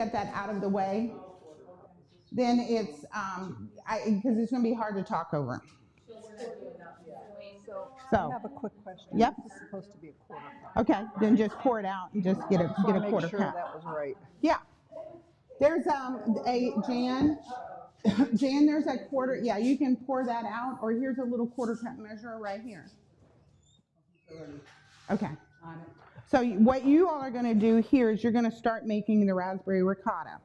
Get that out of the way, then it's, because it's going to be hard to talk over. I have a quick question. Yep. This is supposed to be a quarter cup. Okay, then just pour it out and just get a quarter Make sure cup. that was right. Yeah. There's Jan, there's a quarter. Yeah, you can pour that out, or here's a little quarter cup measure right here. Okay. So what you all are going to do here is you're going to start making the raspberry ricotta.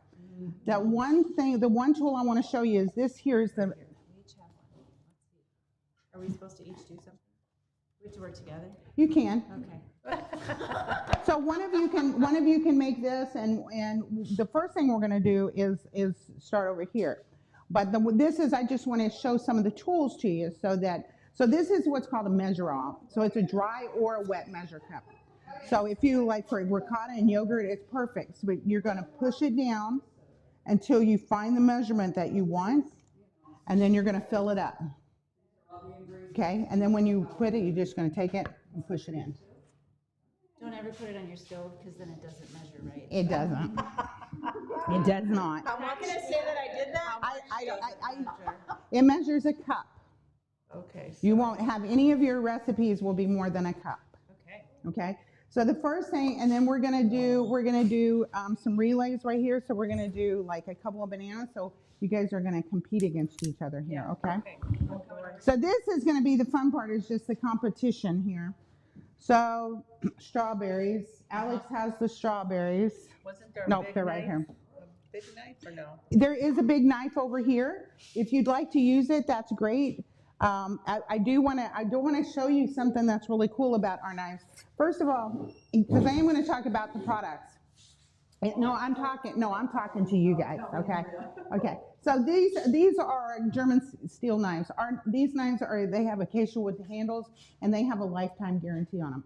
That one thing, the one tool I want to show you is this here is the. We each have one. Are we supposed to each do something? We have to work together? You can. Okay. So one of you can make this, and the first thing we're going to do is start over here. But I just want to show some of the tools to you so this is what's called a measure off. So it's a dry or a wet measure cup. So if you like for ricotta and yogurt, it's perfect. So you're going to push it down until you find the measurement that you want, and then you're going to fill it up. Okay, and then when you put it, you're just going to take it and push it in. Don't ever put it on your stove because then it doesn't measure right. It doesn't. It does not. I'm not going to say that I did that. It measures a cup. Okay. You won't have any of your recipes will be more than a cup. Okay. Okay. So the first thing, and then we're gonna do some relays right here. So we're gonna do like a couple of bananas. So you guys are gonna compete against each other here. Okay. So this is gonna be the fun part. Is just the competition here. So strawberries. Alex has the strawberries. Wasn't there Nope, they're right here. A big knife or no? There is a big knife over here. If you'd like to use it, that's great. I do want to show you something that's really cool about our knives. First of all, because I am going to talk about the products. No, I'm talking to you guys. Okay. Okay. So these are German steel knives. These knives they have acacia wood handles, and they have a lifetime guarantee on them.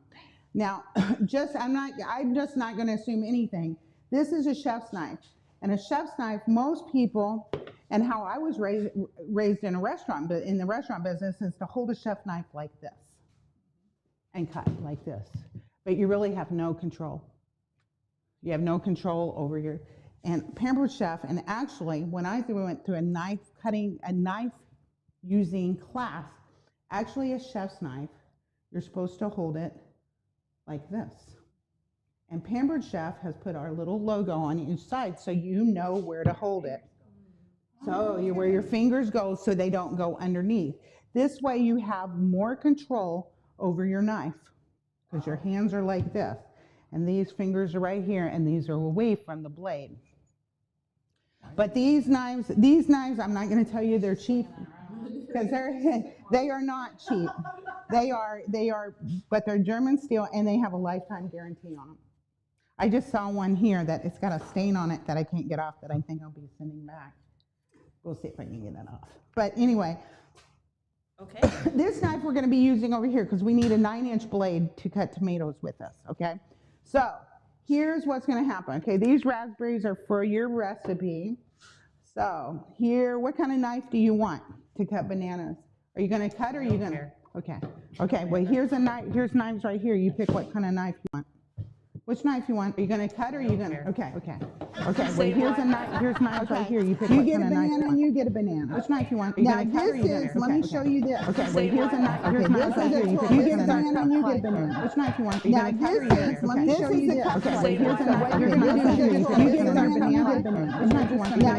Now, I'm just not going to assume anything. This is a chef's knife, and a chef's knife, most people, and how I was raised in a restaurant, but in the restaurant business, is to hold a chef knife like this and cut like this. But you really have no control. You have no control over your, and Pampered Chef, and actually, when I went through a knife using class, actually a chef's knife, you're supposed to hold it like this. And Pampered Chef has put our little logo on each side so you know where to hold it. So where your fingers go so they don't go underneath. This way you have more control over your knife because your hands are like this. And these fingers are right here, and these are away from the blade. But these knives, I'm not going to tell you they're cheap because they are not cheap. They are, but they're German steel, and they have a lifetime guarantee on them. I just saw one here that it's got a stain on it that I can't get off that I think I'll be sending back. We'll see if I can get it off. But anyway, okay. This knife we're going to be using over here because we need a 9-inch blade to cut tomatoes with us, okay? So here's what's going to happen, okay? These raspberries are for your recipe. So here, what kind of knife do you want to cut bananas? Are you going to cut or are you going to? Okay. Okay, well, here's a knife. Here's knives right here. You pick what kind of knife you want. Which knife you want? Are you going to cut or are you going to? Okay, okay. Okay, well, here's a knife. Here's knives right here. You pick what kind of knife you want. You get a banana and you get a banana. Which knife you want? Are you going to cut or are you going to? Let me show you this. Okay, well, here's a knife. Here's knives right here. You get a banana and you get a banana. Which knife you want? Are you going to cut or are you going to? Let me show you this. Okay, well, here's a knife. You're going to do this. You get a banana and you get a banana. Which knife you want? Now,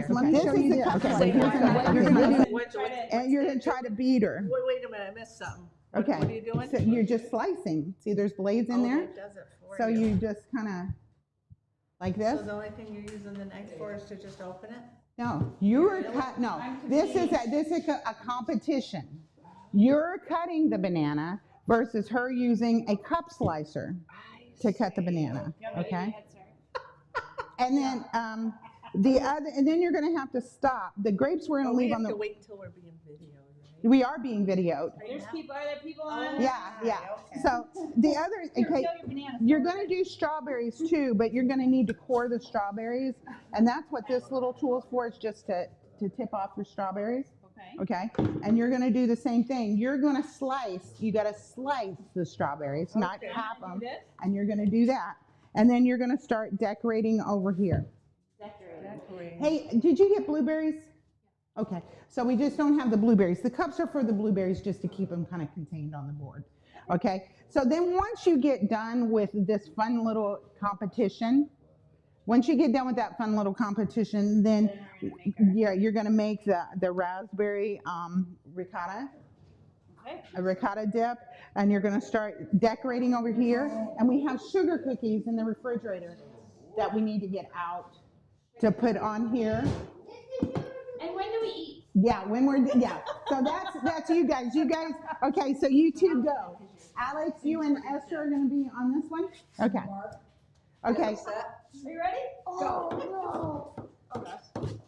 let me show you this. Okay, well, here's a knife. You're going to do, and you're going to try to beat her. Wait a minute, I missed something. Okay. What are you doing? So you're just slicing. See, there's blades in there. It does it for So you just kind of like this. So the only thing you're using the knife for is to just open it? No, you're cut. No, this is a competition. You're cutting the banana versus her using a cup slicer to cut the banana. Okay. And then and then you're going to have to stop. The grapes we're going to leave on the. We have to wait until we're being videoed. We are being videoed. Are there people on? Yeah, yeah. Okay. So the other, okay, you're going to do strawberries too, but you're going to need to core the strawberries, and that's what this little tool is for. Is just to tip off your strawberries. Okay. Okay. And you're going to do the same thing. You're going to slice. You got to slice the strawberries, not half them. And you're going to do that, and then you're going to start decorating over here. Hey, did you get blueberries? Okay, so we just don't have the blueberries. The cups are for the blueberries just to keep them kind of contained on the board. Okay, so then once you get done with this fun little competition, once you get done with that fun little competition, then yeah, you're gonna make the raspberry ricotta, a ricotta dip, and you're gonna start decorating over here. And we have sugar cookies in the refrigerator that we need to get out to put on here. And when do we eat? Yeah, when we're, yeah. So that's you guys. You guys, okay, so you two go. Alex, you and Esther are gonna be on this one? Okay. Okay. Are you ready? Go. no. Oh gosh.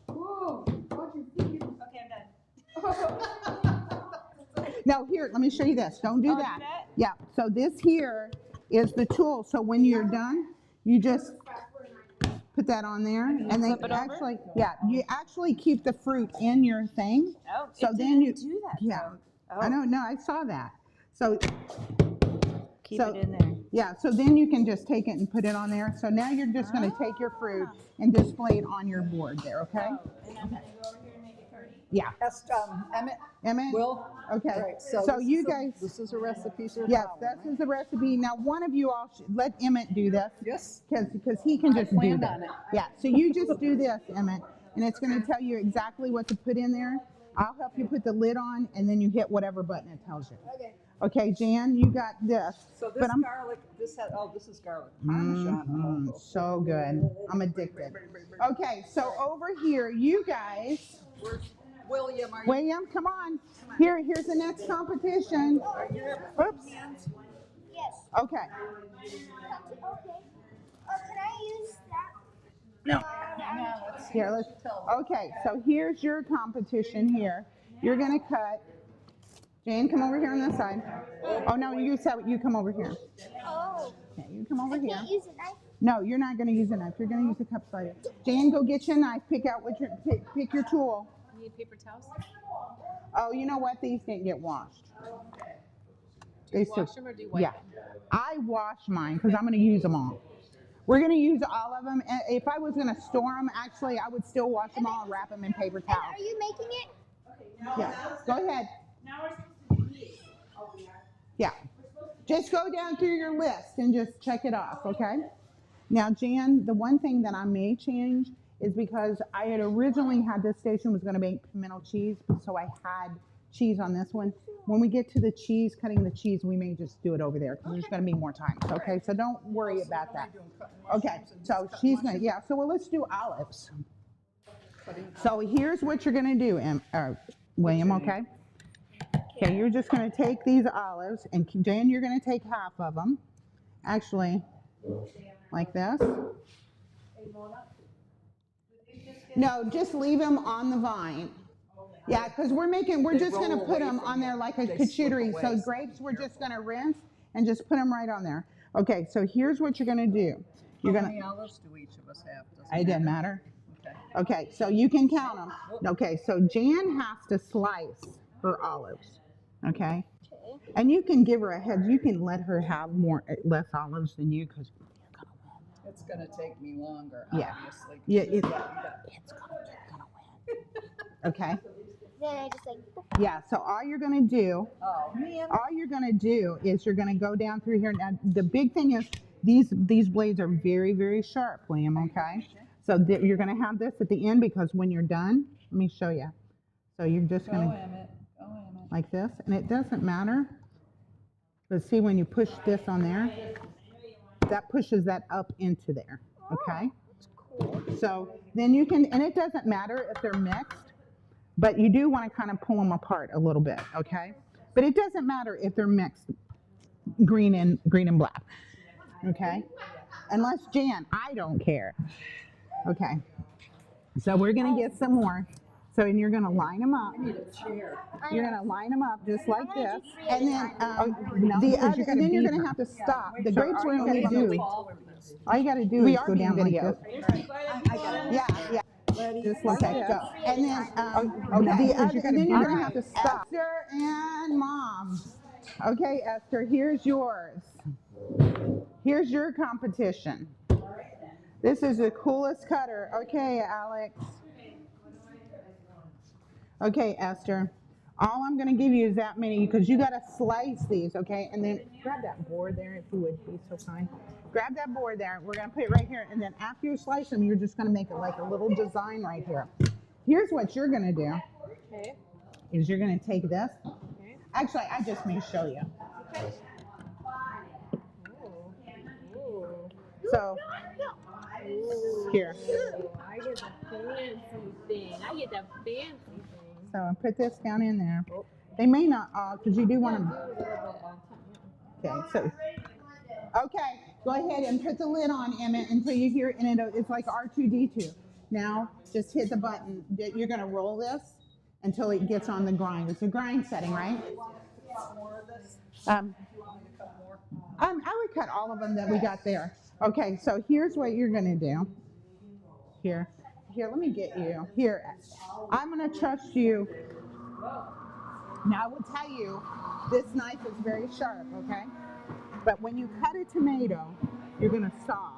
Whoa. Watch your feet. Okay, I'm done. No, here, let me show you this. Don't do Oh, do that. that? Yeah, so this here is the tool. So when you're done, you just put that on there, and then flip it over? actually, yeah, you actually keep the fruit in your thing. Oh, So it then didn't you do that. yeah. though. I Oh, don't know, I saw that. So keep so- it in there. yeah, so then you can just take it and put it on there. So now you're just going to take your fruit and display it on your board there, okay? Oh, and I'm gonna go over here and make it curdy. Yeah. Emmett, Emmett? Will? Okay. All right, So this you is guys, this is a recipe, sir. yes, this is the recipe. Now, one of you all should let Emmett do this. Yes. Because he can just do planned that. on it. Yeah, so you just do this, Emmett, and it's going to tell you exactly what to put in there. I'll help you put the lid on, and then you hit whatever button it tells you. Okay. Okay, Jan, you got this. So this But I'm- garlic, this is garlic parmesan. Oh, So good. I'm addicted. Okay, so over here, you guys, William, are you? William, come on. Here's the next competition. Oops. Yes. Okay. Okay. Can I use that? No. Let's see. Here, let's. Okay, so here's your competition here. You're gonna cut. Jane, come over here on this side. Oh no, you come over here. Oh. Okay, you come over I here. can't use a knife. No, you're not gonna use a knife. You're gonna use a cup slider. Jane, go get your knife. Pick out what your pick your tool. You need paper towels? Oh, you know what? These didn't get washed. They still. Wash them or do you wipe Yeah, I wash mine because I'm gonna use them all. We're gonna use all of them. And if I was gonna store them, actually, I would still wash them all and wrap them in paper And towels. are you making it? Yeah, go ahead. Now we're supposed to do these. Yeah, just go down through your list and just check it off, okay? Now, Jan, the one thing that I may change is because I had originally had this station was gonna make pimento cheese, so I had cheese on this one. When we get to the cheese, cutting the cheese, we may just do it over there because there's gonna be more time, okay? So don't worry about that. Okay, so she's gonna, yeah, so well, let's do olives. So here's what you're gonna do, William, okay? Okay, you're just gonna take these olives, and Jan, you're gonna take half of them. Actually, like this. No, just leave them on the vine. Yeah, because we're just gonna put them on there like a charcuterie. So grapes, we're just gonna rinse and just put them right on there. Okay, so here's what you're gonna do. You're How gonna, many olives do each of us have? it doesn't matter. Okay. Okay, so you can count them. Okay, so Jan has to slice her olives, okay? And you can give her a heads. You can let her have less olives than you because you're gonna win. It's gonna take me longer, Yeah. obviously. Yeah, you're gonna win. Okay. Then I just like. Yeah. So all you're gonna do, Oh, man. is you're gonna go down through here. Now the big thing is these blades are very, very sharp, William. Okay. So you're gonna have this at the end because when you're done, let me show you. So you're just Go, gonna Emmett. Go, Emmett. like this, and it doesn't matter. But see, when you push this on there, that pushes that up into there. Okay. So then you can, and it doesn't matter if they're mixed, but you do want to kind of pull them apart a little bit, okay? But it doesn't matter if they're mixed green and black, okay? Unless Jan, I don't care. Okay. So we're gonna get some more. So and you're gonna line them up. You're gonna line them up just like this, and then and then you're gonna have to stop. The grapes we're gonna do. All you gotta do is go down like this. Yeah. Just like that. Go. And then, and then you're gonna have to stop. Esther and Mom. Okay, Esther, here's yours. Here's your competition. This is the coolest cutter. Okay, Alex. Okay, Esther. All I'm going to give you is that many because you got to slice these, okay? And then grab that board there if you would be so kind. Grab that board there. We're going to put it right here. And then after you slice them, you're just going to make it like a little design right here. Here's what you're going to do. Okay. Is you're going to take this. Okay. Actually, I just may show you. Okay. Ooh. So, here. I get the fancy thing. I get the fancy thing. So I put this down in there. They may not all, because you do want to. Okay, so. Okay, go ahead and put the lid on, Emmett, until you hear it, and it's like R2D2. Now, just hit the button. You're going to roll this until it gets on the grind. It's a grind setting, right? I would cut all of them that we got there. Okay, so here's what you're going to do. Here, let me get you. Here, I'm going to trust you. Now, I will tell you, this knife is very sharp, okay? But when you cut a tomato, you're going to saw,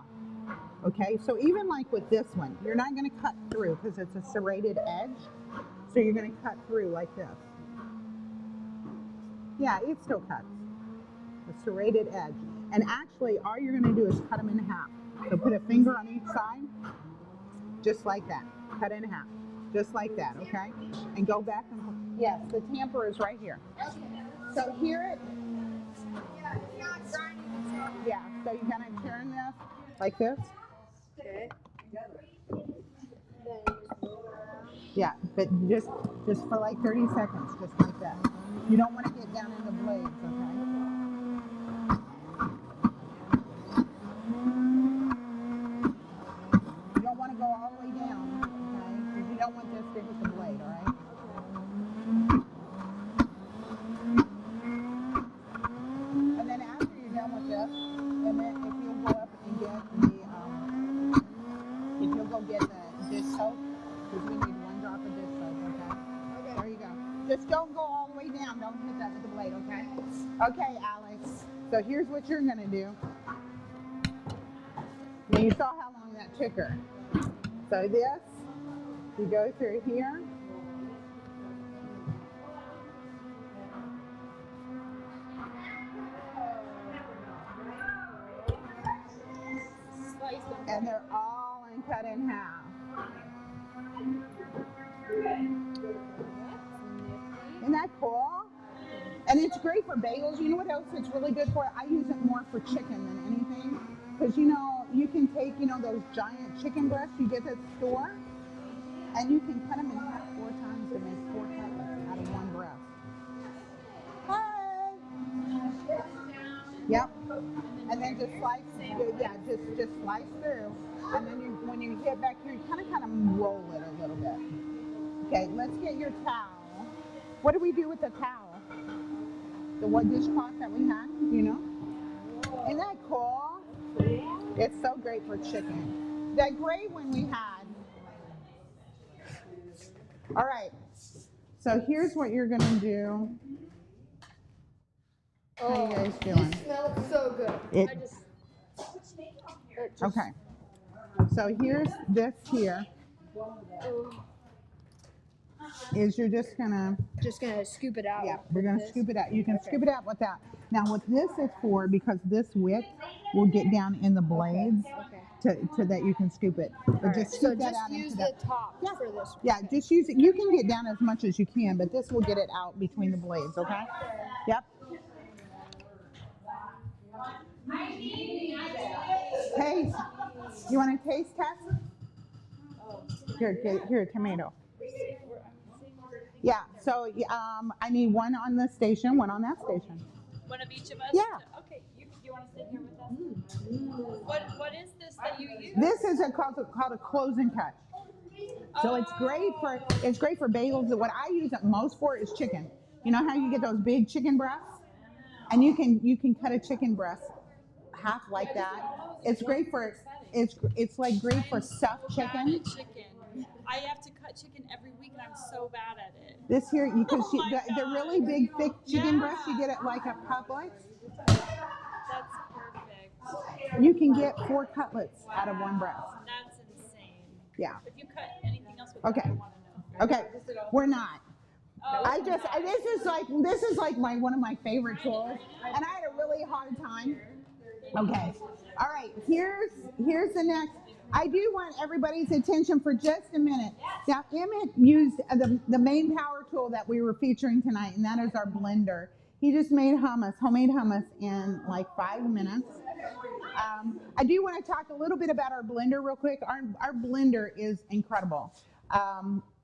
okay? So even like with this one, you're not going to cut through because it's a serrated edge. So you're going to cut through like this. Yeah, it still cuts. A serrated edge. And actually, all you're going to do is cut them in half. So put a finger on each side, just like that. Cut in half, just like that, okay? And go back and forth. Yes, the tamper is right here. So here it. Yeah, so you're going to turn this like this. Okay. Yeah, but just for like 30 seconds, just like that. You don't want to get down in the blades, okay? You don't want to go all the way down, okay? Because you don't want this to hit the blade, all right? And then after you're done with this, and then if you'll go up and get the, if you'll go get the dish soap, because we need 1 drop of dish soap, okay? There you go. Just don't go all the way down. Don't hit that with the blade, okay? Okay, Alex. So here's what you're going to do. Now you saw how long that took her. So this, you go through here. And they're all cut in half. Isn't that cool? And it's great for bagels. You know what else it's really good for? I use it more for chicken than anything. Because, you know, you can take, you know, those giant chicken breasts you get at the store, and you can cut them in half 4 times to make 4 cutlets out of 1 breast. Hi! Yep. And then just slice, yeah, just slice through. And then when you get back here, you kind of roll it a little bit. Okay, let's get your towel. What do we do with the towel? The what dishcloth that we had, you know? Isn't that cool? It's so great for chicken. That gray one we had. All right, so here's what you're gonna do. How you guys doing? It smells so good. Okay, so here's this here. Is you're just gonna scoop it out. Yeah, we're gonna scoop it out. You can scoop it out with that. Now what this is for, because this wick will get down in the blades to that you can scoop it. But just scoop that out use into the top for this one. Yeah, just use it. You can get down as much as you can, but this will get it out between the blades, okay? Yep. Taste. You want to taste test? Here, tomato. Yeah, so I need 1 on this station, 1 on that station. 1 of each of us? Yeah. Okay, you want to sit here with us? What is this that you use? This is called a close and cut. So it's great for bagels. What I use it most for is chicken. You know how you get those big chicken breasts? And you can cut a chicken breast half like that. It's great for it's like great for stuffed chicken. I have to cut chicken every week, and I'm so bad at it. This here, you can see the really big, thick chicken breast. You get it like a Publix. That's perfect. You can get 4 cutlets out of 1 breast. That's insane. Yeah. If you cut anything else with Okay. that, I want to know. Okay. We're not. This is like one of my favorite tools, and I had a really hard time. Okay, all right. Here's the next. I do want everybody's attention for just a minute. Now, Emmett used the main power tool that we were featuring tonight, and that is our blender. He just made homemade hummus in like 5 minutes. I do want to talk a little bit about our blender real quick. Our blender is incredible.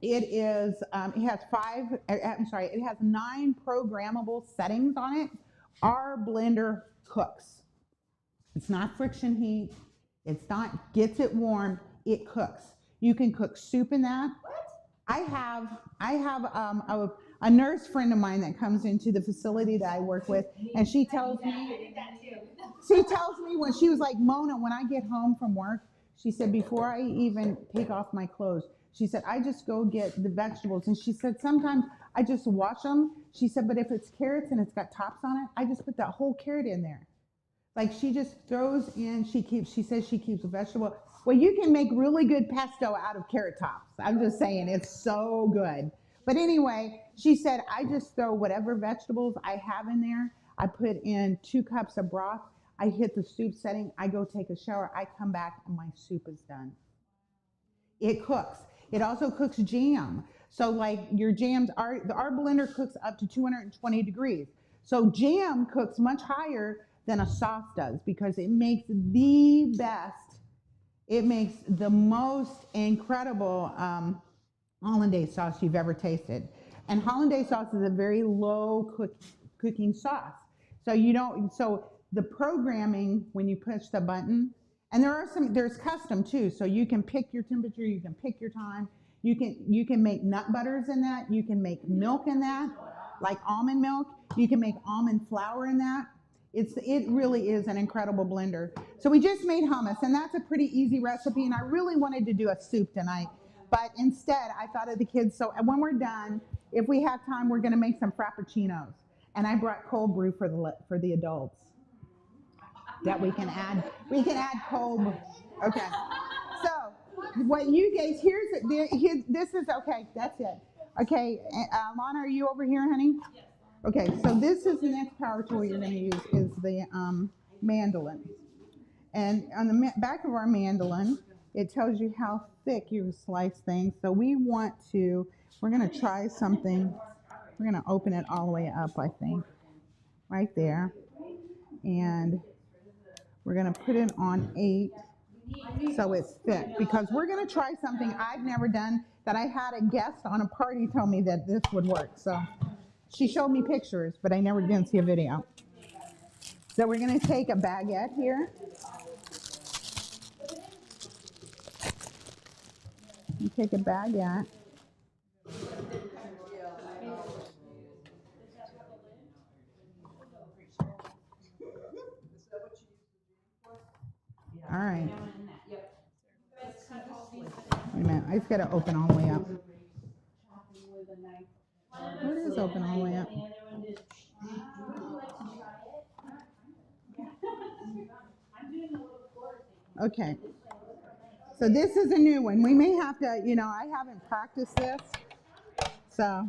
It has 9 programmable settings on it. Our blender cooks. It's not friction heat. It's not gets it warm. It cooks. You can cook soup in that. I have a nurse friend of mine that comes into the facility that I work with, and she tells me when she was like, Mona, when I get home from work, she said, before I even take off my clothes, she said, I just go get the vegetables. And she said, sometimes I just wash them. She said, but if it's carrots and it's got tops on it, I just put that whole carrot in there. Like she just throws in, she says she keeps a vegetable. Well, you can make really good pesto out of carrot tops. I'm just saying, it's so good. But anyway, she said, I just throw whatever vegetables I have in there. I put in 2 cups of broth. I hit the soup setting. I go take a shower. I come back and my soup is done. It cooks. It also cooks jam. So like your jams, our blender cooks up to 220 degrees. So jam cooks much higher than a sauce does because it makes the best, it makes the most incredible hollandaise sauce you've ever tasted. And hollandaise sauce is a very low cooking sauce. So the programming, when you push the button, and there's custom too, so you can pick your temperature, you can pick your time, you can make nut butters in that, you can make milk in that, like almond milk, you can make almond flour in that. It really is an incredible blender. So we just made hummus, and that's a pretty easy recipe, and I really wanted to do a soup tonight, but instead I thought of the kids, so when we're done, if we have time, we're gonna make some frappuccinos, and I brought cold brew for the adults. That we can add cold. Okay. So what you guys this is okay. That's it. Okay, Lana, are you over here, honey? Yes. Okay. So this is the next power tool you're going to use is the mandolin, and on the back of our mandolin, it tells you how thick you slice things. So we're going to try something. We're going to open it all the way up, I think, right there, and we're going to put it on 8 so it's thick because we're going to try something I've never done that I had a guest on a party tell me that this would work. So she showed me pictures, but I never did see a video. So we're going to take a baguette here. And take a baguette. All right. Wait a minute, I just got to open all the way up. It is open all the way up. Okay. So this is a new one. We may have to, I haven't practiced this, so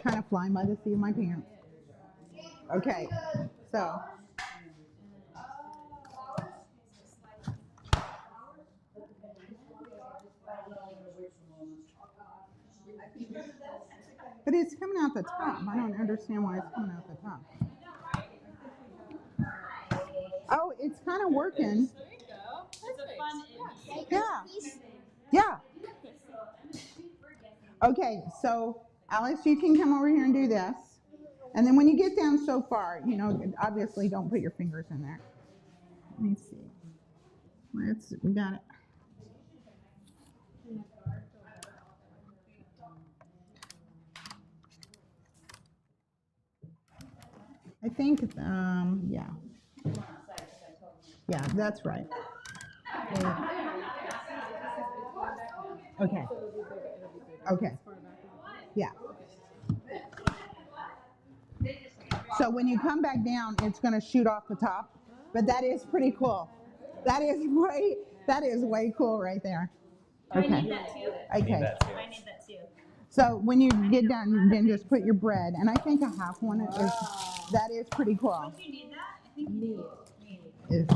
kind of flying by the seat of my pants. Okay, so. But it's coming out the top. I don't understand why it's coming out the top. Oh, it's kind of working. There you go. It's a fun image. Yeah. Yeah. Okay, so Alex, you can come over here and do this. And then when you get down so far, obviously don't put your fingers in there. Let me see. We got it. I think, yeah. Yeah, that's right. Okay. Okay. Yeah. So when you come back down, it's going to shoot off the top, but that is pretty cool. That is way cool right there. Okay. I need that too. Okay. I need that too. So when you get done, then just put your bread, and I think a half one is, that is pretty cool. Do you need that? I think you need. Is,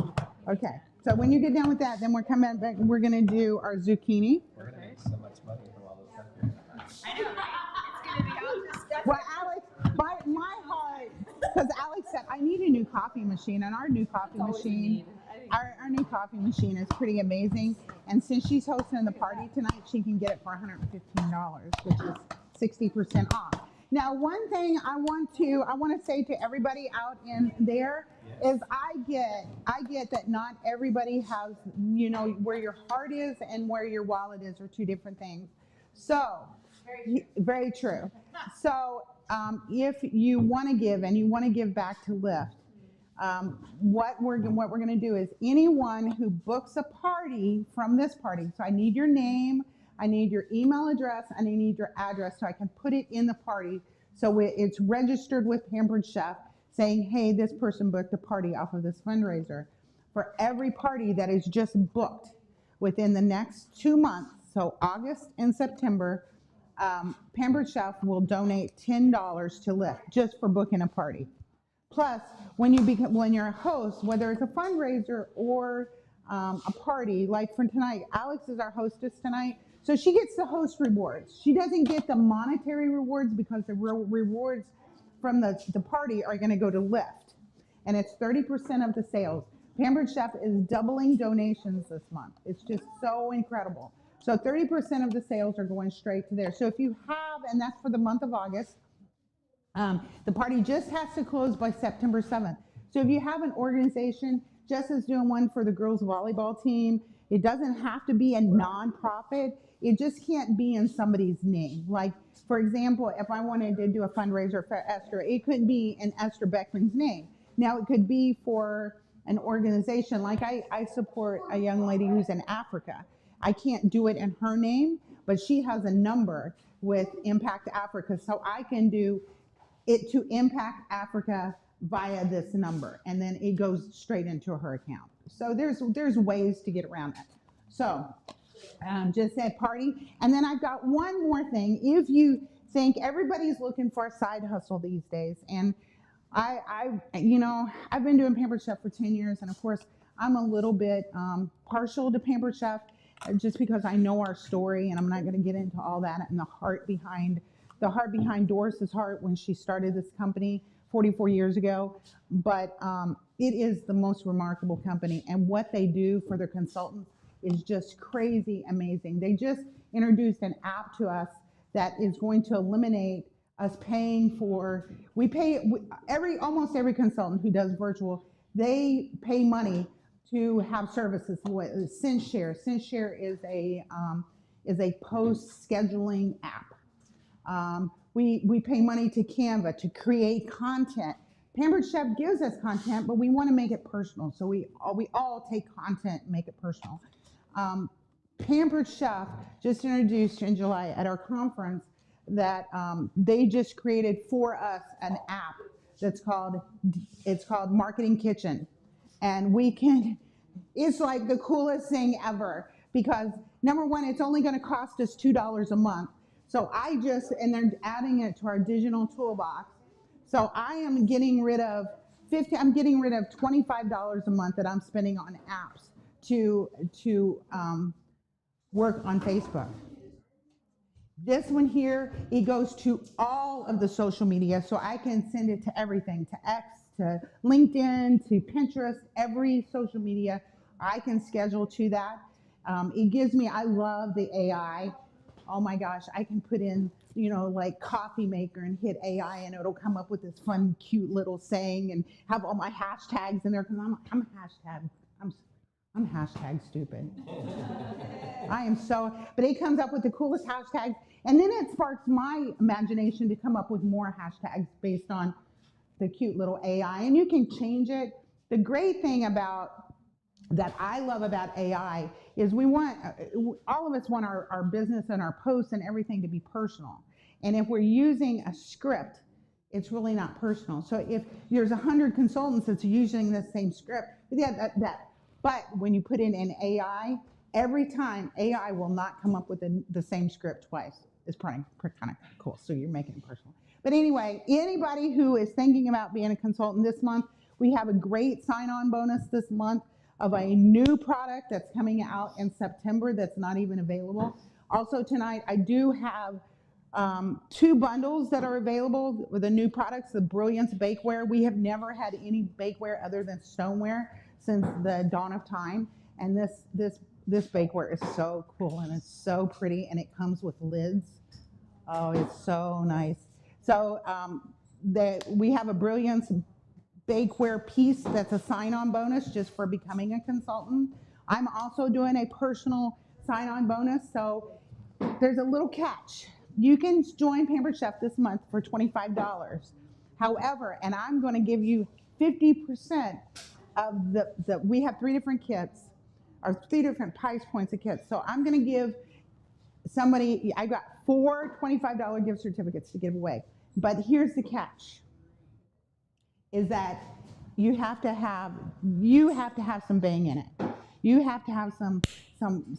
okay, so when you get done with that, then we're coming back, we're gonna do our zucchini. We're gonna make so much money from all this stuff here. I know, right? It's gonna be all this stuff. Well, Alex, my heart, because Alex said, I need a new coffee machine, and our new coffee machine, our new coffee machine is pretty amazing. And since she's hosting the party tonight, she can get it for $115, which is 60% off. Now, one thing I want to say to everybody out in there is I get that not everybody has, you know, where your heart is and where your wallet is are two different things. So, very true. So, if you want to give and you want to give back to Lyft, what we're going to do is anyone who books a party from this party, so I need your name, I need your email address, and I need your address so I can put it in the party so it's registered with Pampered Chef saying, hey, this person booked a party off of this fundraiser. For every party that is just booked within the next 2 months, so August and September, Pampered Chef will donate $10 to Lyft just for booking a party. Plus, when you're a host, whether it's a fundraiser or a party, like for tonight, Alex is our hostess tonight, so she gets the host rewards. She doesn't get the monetary rewards because the rewards from the party are going to go to Lyft, and it's 30% of the sales. Pampered Chef is doubling donations this month. It's just so incredible. So 30% of the sales are going straight to there. So if you have, and that's for the month of August, the party just has to close by September 7th. So if you have an organization, Jess is doing one for the girls volleyball team. It doesn't have to be a nonprofit. It just can't be in somebody's name. Like, for example, if I wanted to do a fundraiser for Esther, it could be in Esther Beckman's name. Now it could be for an organization. Like I support a young lady who's in Africa. I can't do it in her name, but she has a number with Impact Africa. So I can do it to Impact Africa via this number, and then it goes straight into her account. So there's ways to get around that. So just said party. And then I've got one more thing. If you think everybody's looking for a side hustle these days, and I've been doing Pampered Chef for 10 years, and of course I'm a little bit partial to Pampered Chef just because I know our story, and I'm not going to get into all that and the heart behind Doris's heart when she started this company 44 years ago. But it is the most remarkable company, and what they do for their consultants is just crazy amazing. They just introduced an app to us that is going to eliminate us paying for, almost every consultant who does virtual, they pay money to have services with SendShare. SendShare is a post scheduling app. We pay money to Canva to create content. Pampered Chef gives us content, but we want to make it personal. So we all take content and make it personal. Pampered Chef just introduced in July at our conference that they just created for us an app that's called Marketing Kitchen. And it's like the coolest thing ever because number one, it's only going to cost us $2 a month. So and they're adding it to our digital toolbox. So I am getting rid of $25 a month that I'm spending on apps to work on Facebook. This one here, it goes to all of the social media, so I can send it to everything, to X, to LinkedIn, to Pinterest, every social media I can schedule to that. I love the AI. Oh my gosh, I can put in, like coffee maker and hit AI and it'll come up with this fun, cute little saying and have all my hashtags in there because I'm hashtag stupid. But it comes up with the coolest hashtags, and then it sparks my imagination to come up with more hashtags based on the cute little AI, and you can change it. The great thing that I love about AI is all of us want our business and our posts and everything to be personal. And if we're using a script, it's really not personal. So if there's 100 consultants that's using the same script, but when you put in an AI, every time AI will not come up with the same script twice. It's kind of cool. So you're making it personal. But anyway, anybody who is thinking about being a consultant this month, we have a great sign-on bonus this month of a new product that's coming out in September that's not even available. Also tonight, I do have 2 bundles that are available with the new products, the Brilliance Bakeware. We have never had any bakeware other than stoneware since the dawn of time. And this bakeware is so cool and it's so pretty and it comes with lids. Oh, it's so nice. So we have a Brilliance bakeware piece that's a sign-on bonus just for becoming a consultant. I'm also doing a personal sign-on bonus, so there's a little catch. You can join Pampered Chef this month for $25. However, and I'm going to give you 50% of we have 3 different kits, or 3 different price points of kits. So I'm going to give somebody, I got 4 $25 gift certificates to give away. But here's the catch, is that you have to have some bang in it. You have to have some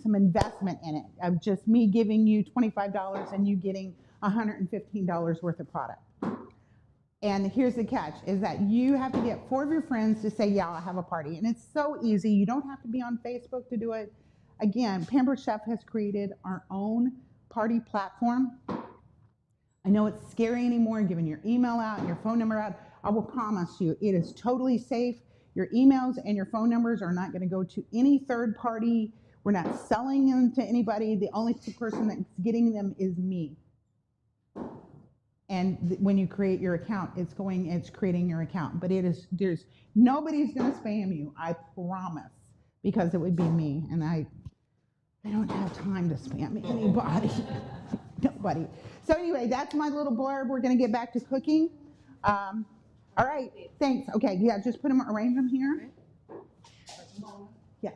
investment in it of just me giving you $25 and you getting $115 worth of product. And here's the catch, is that you have to get 4 of your friends to say, yeah, I'll have a party. And it's so easy. You don't have to be on Facebook to do it. Again, Pampered Chef has created our own party platform. I know it's scary anymore, giving your email out and your phone number out. I will promise you, it is totally safe. Your emails and your phone numbers are not going to go to any third party. We're not selling them to anybody. The only person that's getting them is me. And when you create your account, it's creating your account. But nobody's going to spam you, I promise, because it would be me, and I don't have time to spam anybody. Nobody. So anyway, that's my little blurb. We're going to get back to cooking. All right, thanks. Okay, yeah, just arrange them here. Yeah.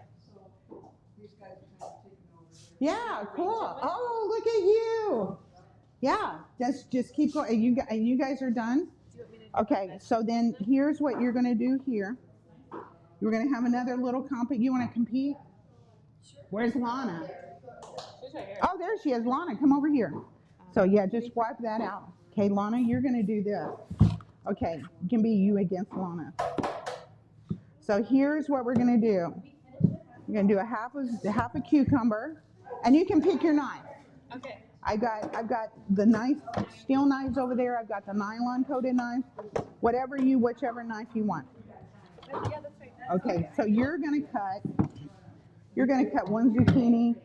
Yeah, cool. Oh, look at you. Yeah, just keep going. You guys are done? Okay, so then here's what you're going to do here. You're going to have another little compete. You want to compete? Where's Lana? Oh, there she is. Lana, come over here. So yeah, just wipe that out. Okay, Lana, you're going to do this. Okay, it can be you against Lana. So here's what we're going to do. You're going to do a half a cucumber, and you can pick your knife. Okay. I've got the nice steel knives over there. I've got the nylon coated knife. Whichever knife you want. Yeah, that's right. Okay, so you're going to cut 1 zucchini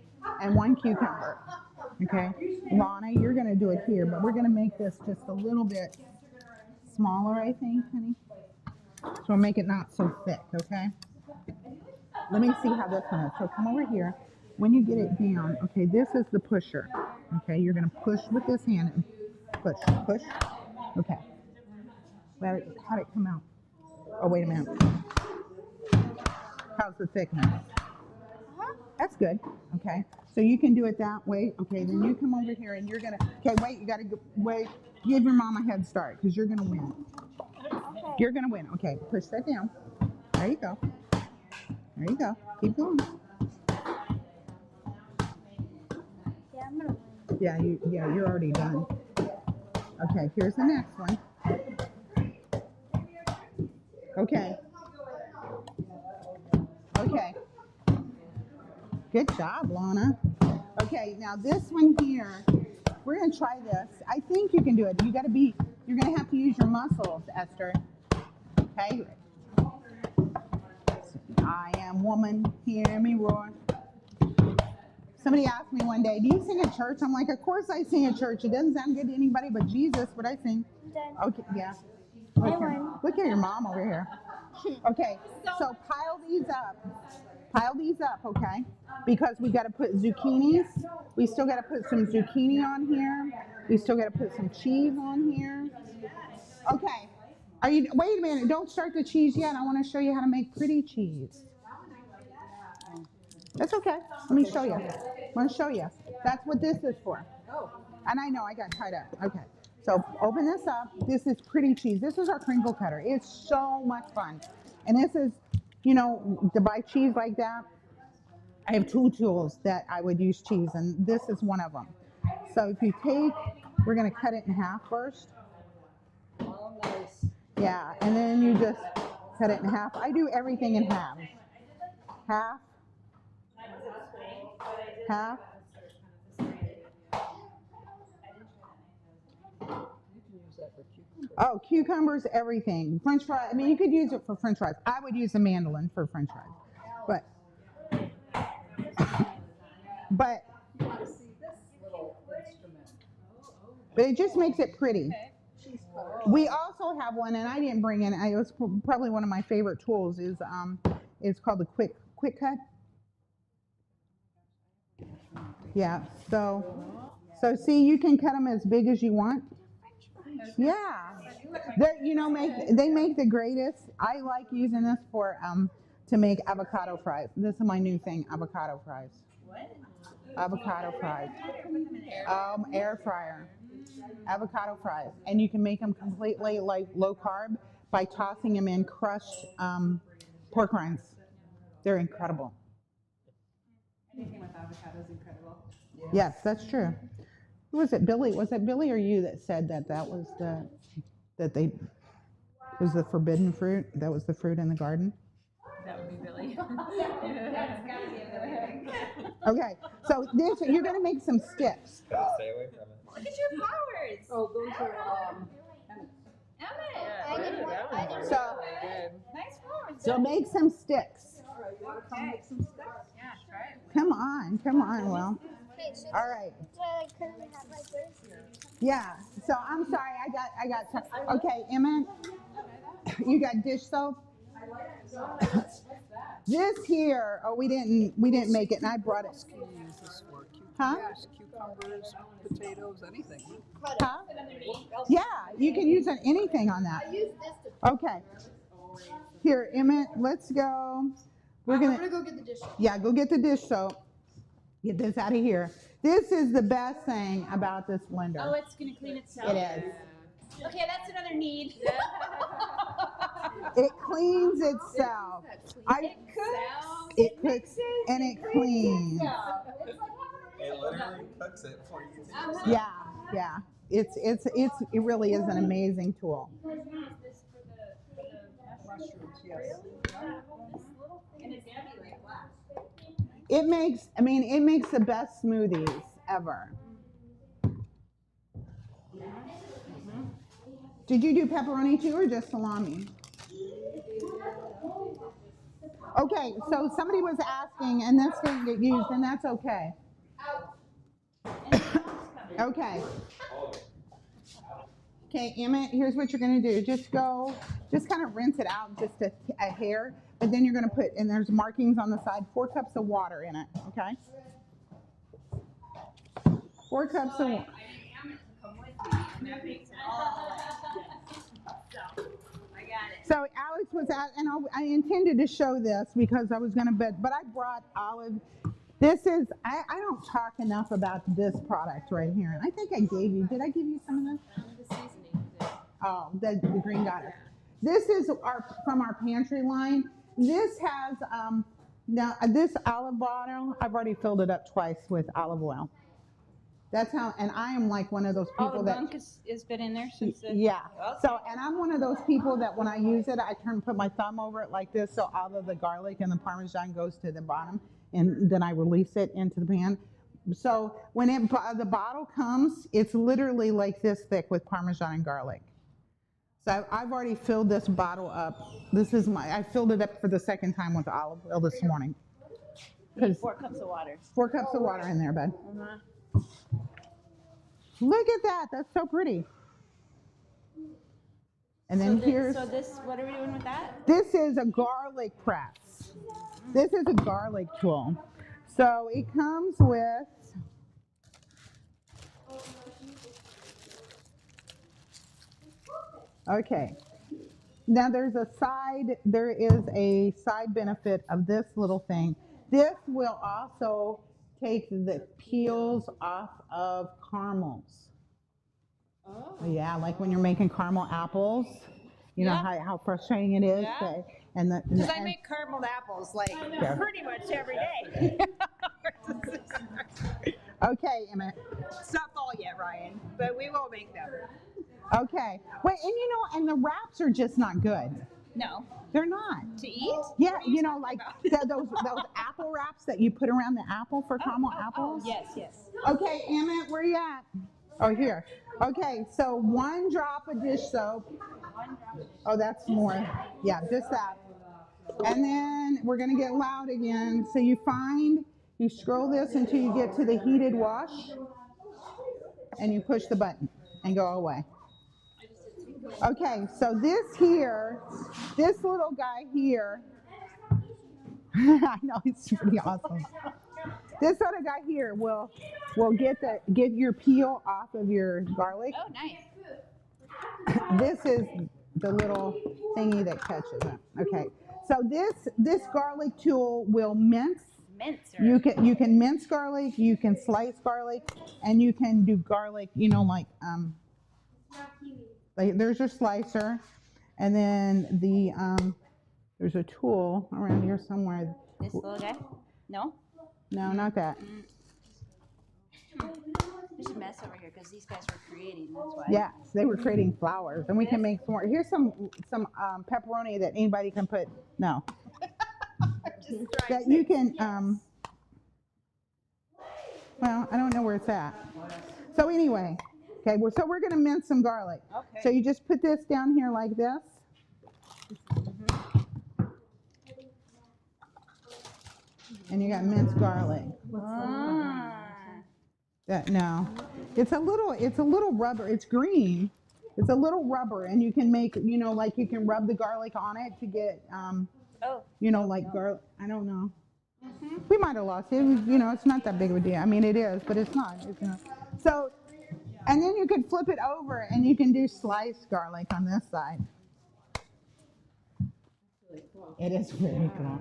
and 1 cucumber. Okay, Lana, you're going to do it here, but we're going to make this just a little bit smaller, I think, honey. So we'll make it not so thick, okay? Let me see how this one is. So come over here. When you get it down, okay, this is the pusher. Okay, you're going to push with this hand and push. Okay. How'd it come out? Oh, wait a minute. How's the thickness? That's good. Okay. So you can do it that way. Okay, then you come over here and you're going to, okay, wait, you got to wait. Give your mom a head start because you're going to win. Okay. You're going to win. Okay, push that down. There you go. There you go. Keep going. Yeah, I'm gonna win. Yeah, you're already done. Okay, here's the next one. Okay. Okay. Good job, Lana. Okay, now this one here, we're gonna try this. I think you can do it. You're gonna have to use your muscles, Esther. Okay? I am woman, hear me roar. Somebody asked me one day, do you sing at church? I'm like, of course I sing at church. It doesn't sound good to anybody but Jesus, but I sing. Done. Okay, yeah. I won. Look at your mom over here. Okay, so pile these up, okay? Because we got to put zucchinis. We still got to put some zucchini on here. We still got to put some cheese on here. Okay. Wait a minute, don't start the cheese yet. I want to show you how to make pretty cheese. That's okay. Let me show you. I want to show you. That's what this is for. And I know I got tied up. Okay. So open this up. This is pretty cheese. This is our crinkle cutter. It's so much fun. And this is, to buy cheese like that, I have two tools that I would use cheese, and this is one of them. So if you take, we're gonna cut it in half first. Oh, nice. Yeah, and then you just cut it in half. I do everything in half. Half, half. You can use that for cucumber. Oh, cucumbers, everything. French fries. I mean, you could use it for French fries. I would use a mandolin for French fries, but You want to see this little instrument? but it just makes it pretty. Cheese cutter. We also have one, and I didn't bring it. It was probably one of my favorite tools. It's called the quick cut. Yeah. So see, you can cut them as big as you want. Yeah. They make the greatest. I like using this for to make avocado fries. This is my new thing, avocado fries. What? Avocado fries. Air fryer. Avocado fries, and you can make them completely like low carb by tossing them in crushed pork rinds. They're incredible. Anything with avocado is incredible. Yes, that's true. Who was it, Billy? Was it Billy or you that said that was the forbidden fruit? That was the fruit in the garden. That would be really. That's gotta be a really thing. Okay, so you're gonna make some sticks. Gotta stay away from it. Look at your flowers. Oh, those are, Emmett. So Nice flowers. so make some sticks. all right, you want to come make some sticks? Yeah, try it. Come on. Well, Okay, so all right. do I currently have like this? Yeah. So I'm sorry. I got. Okay, Emmett, you got dish soap. This here. Oh, we didn't make it, and I brought it. Can you use this for Huh? cucumbers, potatoes, anything? Huh? Yeah, you can use anything on that. Use this to. Okay. Here, Emmett, let's go. We're I'm gonna. gonna go get the dish. Yeah, go get the dish soap. Get this out of here. This is the best thing about this blender. Oh, it's gonna clean itself. It is. Okay, that's another need. It cleans itself. It cooks and it cleans. It literally cooks it for you. Yeah. It really is an amazing tool. Mushrooms, yes. And it's gonna be like black. It makes the best smoothies ever. Did you do pepperoni too or just salami? Okay, so somebody was asking and this didn't get used, and that's okay. Okay. Okay, Emmett, here's what you're gonna do. Just kind of rinse it out just a hair, but then you're gonna put, and there's markings on the side, 4 cups of water in it, okay? 4 cups of water. I need Emmett to come with me, and that makes it all so, I got it. So Alex was at, and I intended to show this because I was gonna but I brought olive. This is, I don't talk enough about this product right here. And I think I gave you, did I give you some of this? The seasoning. Oh, the green goddess. This is from our pantry line. This has, now this olive bottle, I've already filled it up twice with olive oil. That's how, and I am like one of those people Oh, the that. gunk has been in there since the. Yeah. So, and I'm one of those people that when I use it, I put my thumb over it like this, so all of the garlic and the Parmesan goes to the bottom, and then I release it into the pan. So when the bottle comes, it's literally like this thick with Parmesan and garlic. So I've already filled this bottle up. I filled it up for the second time with olive oil this morning. 4 cups of water. 4 cups of water in there, bud. Uh-huh. Look at that. That's so pretty. And then here's. So this, what are we doing with that? This is a garlic press. This is a garlic tool. So it comes with. Okay. Now there is a side benefit of this little thing. This will also take the peels off of caramels. Oh. Yeah, like when you're making caramel apples, you know how frustrating it is. Yeah. And the Because I make carameled apples like Yeah. pretty much every day. Okay, Emmett. It's not fall yet, Ryan, but we will make them. Okay. Wait, and you know, and the wraps are just not good. No. They're not. To eat? Yeah, you know, like those apple wraps that you put around the apple for caramel apples. Yes, yes. Okay, Emmett, where you at? Oh, here. Okay, so 1 drop of dish soap. Oh, that's more. Yeah, just that. And then we're gonna get loud again. So you scroll this until you get to the heated wash, and you push the button and go away. Okay, so this little guy here, I know it's pretty awesome. This little guy here will get your peel off of your garlic. Oh, nice. This is the little thingy that catches it. Okay, so this garlic tool will mince. Mincer. You can mince garlic, you can slice garlic, and you can do garlic. You know, like there's your slicer, and then there's a tool around here somewhere. This little guy? No? No, not that. There's a mess over here because these guys were creating, that's why. Yes, they were creating flowers, and we can make some more. Here's some pepperoni that anybody can put. No, that you can. Well, I don't know where it's at. So anyway, okay. So we're gonna mince some garlic. Okay. So you just put this down here like this. And you got minced garlic. No, it's a little rubber. It's green. It's a little rubber, and you can make, you know, like you can rub the garlic on it to get, you know, like garlic. I don't know. We might have lost it. You know, it's not that big of a deal. I mean, it is, but it's not. It's not. So, and then you can flip it over, and you can do sliced garlic on this side. It is very cool.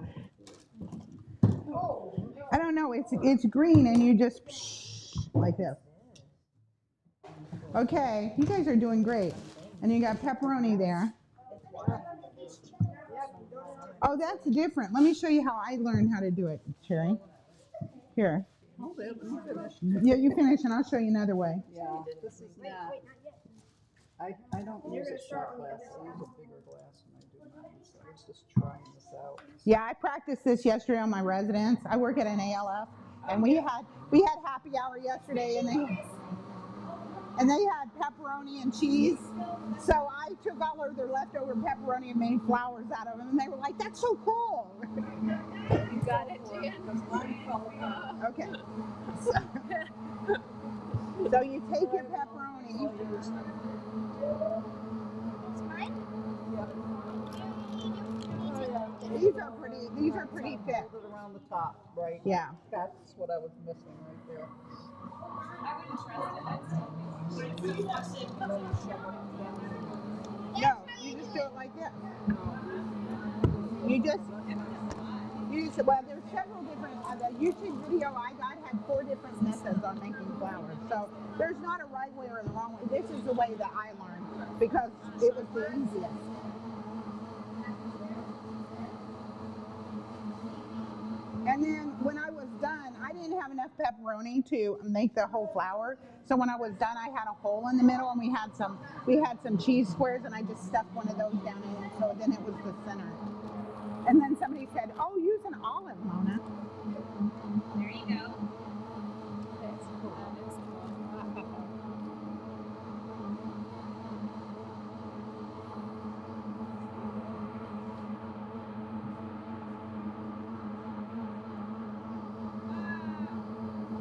I don't know. It's green, and you just like this. Okay, you guys are doing great. And you got pepperoni there. Oh, that's different. Let me show you how I learned how to do it, Sherry. Here. Yeah, you finish, and I'll show you another way. Yeah, this is not. I don't use a shot glass. I use a bigger glass when I do mine. So I was just trying this out. Yeah, I practiced this yesterday on my residents. I work at an ALF, and we had happy hour yesterday, and they had pepperoni and cheese. So I took all of their leftover pepperoni and made flowers out of them, and they were like, "That's so cool." You got it, Jan. Okay. So you take your pepperoni. These are pretty thick. Hold it around the top, right? Yeah. That's what I was missing right there. No, you just do it like this. Well, there's several different, the YouTube video I got had 4 different methods on making flowers. So there's not a right way or the wrong way. This is the way that I learned because it was the easiest. And then when I was done, I didn't have enough pepperoni to make the whole flour. So when I was done, I had a hole in the middle, and we had some cheese squares, and I just stuffed one of those down in it. So then it was the center. And then somebody said, "Oh, use an olive, Mona." There you go. That's cool.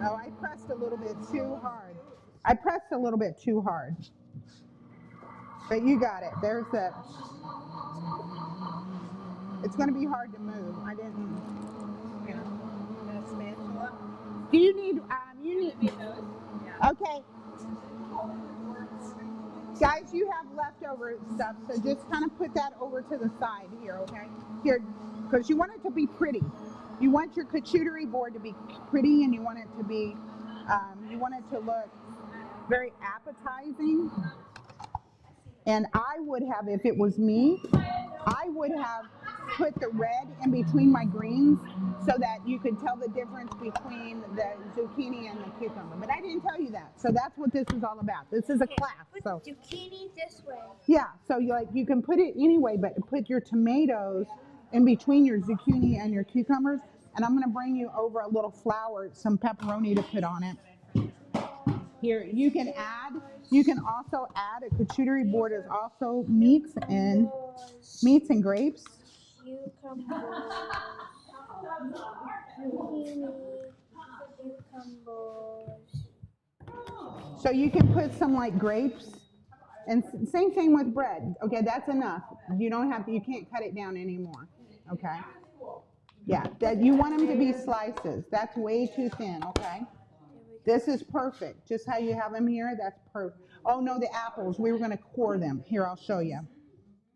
Oh, I pressed a little bit too hard. But you got it. There's the. It's going to be hard to move. I didn't. Spatula. Do you need? Okay. Guys, you have leftover stuff, so just kind of put that over to the side here, okay? Here, because you want it to be pretty. You want your charcuterie board to be pretty, and you want it to be, you want it to look very appetizing. And I would have, if it was me, I would have put the red in between my greens so that you could tell the difference between the zucchini and the cucumber. But I didn't tell you that. So that's what this is all about. This is a class. Put So zucchini this way. yeah, so you can put it anyway, but put your tomatoes in between your zucchini and your cucumbers. And I'm gonna bring you over a little flour, some pepperoni to put on it. Here, you can also add, a charcuterie board is also meats and grapes. Cucumbers. Zucchini. Cucumbers. So you can put some like grapes, and same thing with bread. Okay, that's enough. You can't cut it down anymore. Okay. Yeah, that you want them to be slices. That's way too thin. Okay. This is perfect. Just how you have them here, that's perfect. Oh no, the apples, we were gonna core them. Here, I'll show you.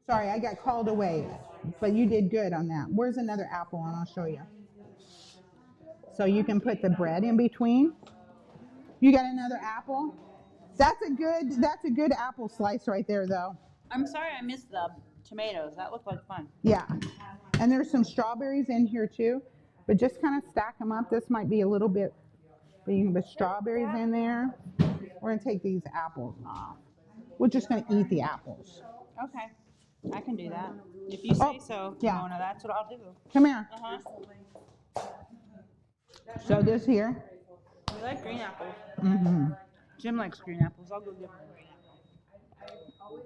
Sorry, I got called away, but you did good on that. Where's another apple, and I'll show you. So you can put the bread in between. You got another apple? That's a good apple slice right there, though. I'm sorry I missed the tomatoes. That looked like fun. Yeah, and there's some strawberries in here too, but just kind of stack them up. This might be a little bit, but you can put strawberries in there. We're gonna take these apples off. We're just gonna eat the apples. Okay, I can do that. If you say so, yeah. Mona, that's what I'll do. Come here. Uh-huh. So this here. We like green apples. Mm-hmm. Jim likes green apples. I'll go get one green apple.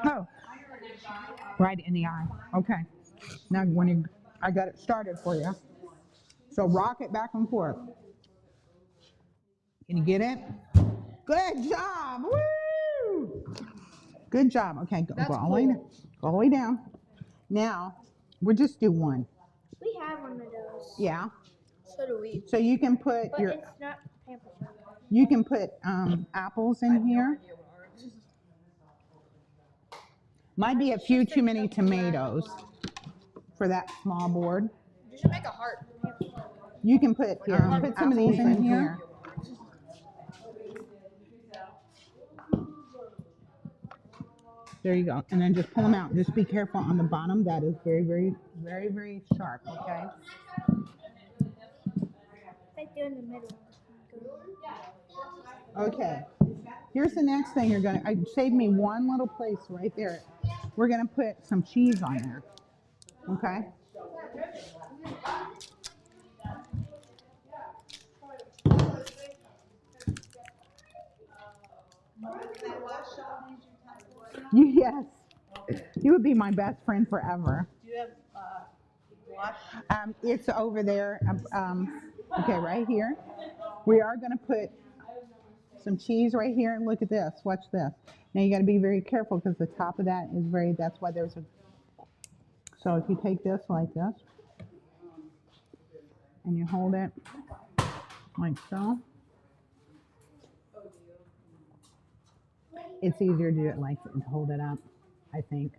Oh, right in the eye. Okay. Now I got it started for you. So rock it back and forth. Can you get it? Good job. Woo! Good job. Okay, go all the way down. Now, we'll just do one. We have one of those. Yeah. So do we. So you can put But it's not Pampered Chef. you can put apples in here. Might be a few too many tomatoes for that small board. You should make a heart. You can put some of these in here. There you go. And then just pull them out. Just be careful on the bottom. That is very, very, very, very sharp, okay? Right there in the middle. Okay. Here's the next thing you're gonna, save me one little place right there. We're gonna put some cheese on there, okay? Yes, you would be my best friend forever. Do you have, wash? It's over there, okay, right here. We are gonna put some cheese right here, and look at this, watch this. Now you gotta be very careful because the top of that is that's why there's a, so if you take this like this, and you hold it like so. It's easier to do it like to hold it up, I think.